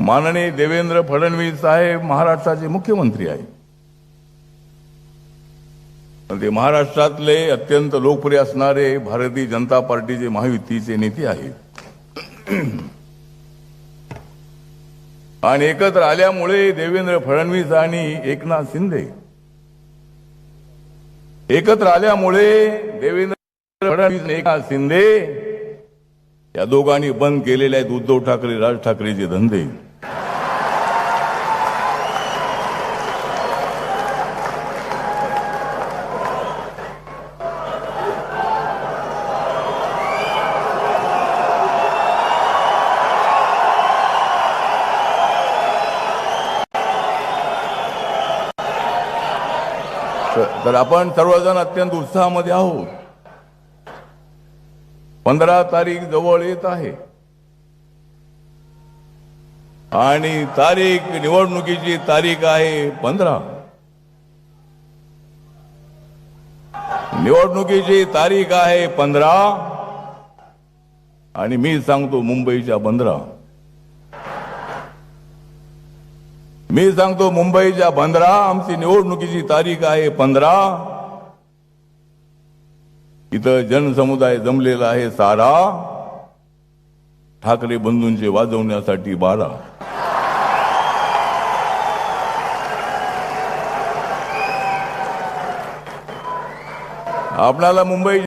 माननीय देवेंद्र फडणवीस साहेब महाराष्ट्राचे मुख्यमंत्री आहेत. ते महाराष्ट्रातले अत्यंत लोकप्रिय असणारे भारतीय जनता पार्टीचे महायुतीचे नेते आहेत. आणि एकत्र आल्यामुळे देवेंद्र फडणवीस आणि एकनाथ शिंदे एकत्र आल्यामुळे देवेंद्र फडणवीस आणि एकनाथ शिंदे या दोघांनी बंद केलेले आहेत उद्धव ठाकरे राज ठाकरेचे धंदे. तर आपण सर्वजण अत्यंत उत्साहामध्ये आहोत. 15 तारीख जवळ येत आहे आणि निवडणुकीची तारीख आहे 15. निवडणुकीची तारीख आहे 15 आणि मी सांगतो मुंबईच्या 15. मी सांगतो मुंबईच्या 15 आमची निवडणुकीची तारीख आहे 15. इथं जनसमुदाय जमलेला आहे सारा, ठाकरे बंधूंचे वाजवण्यासाठी 12. आपल्याला मुंबई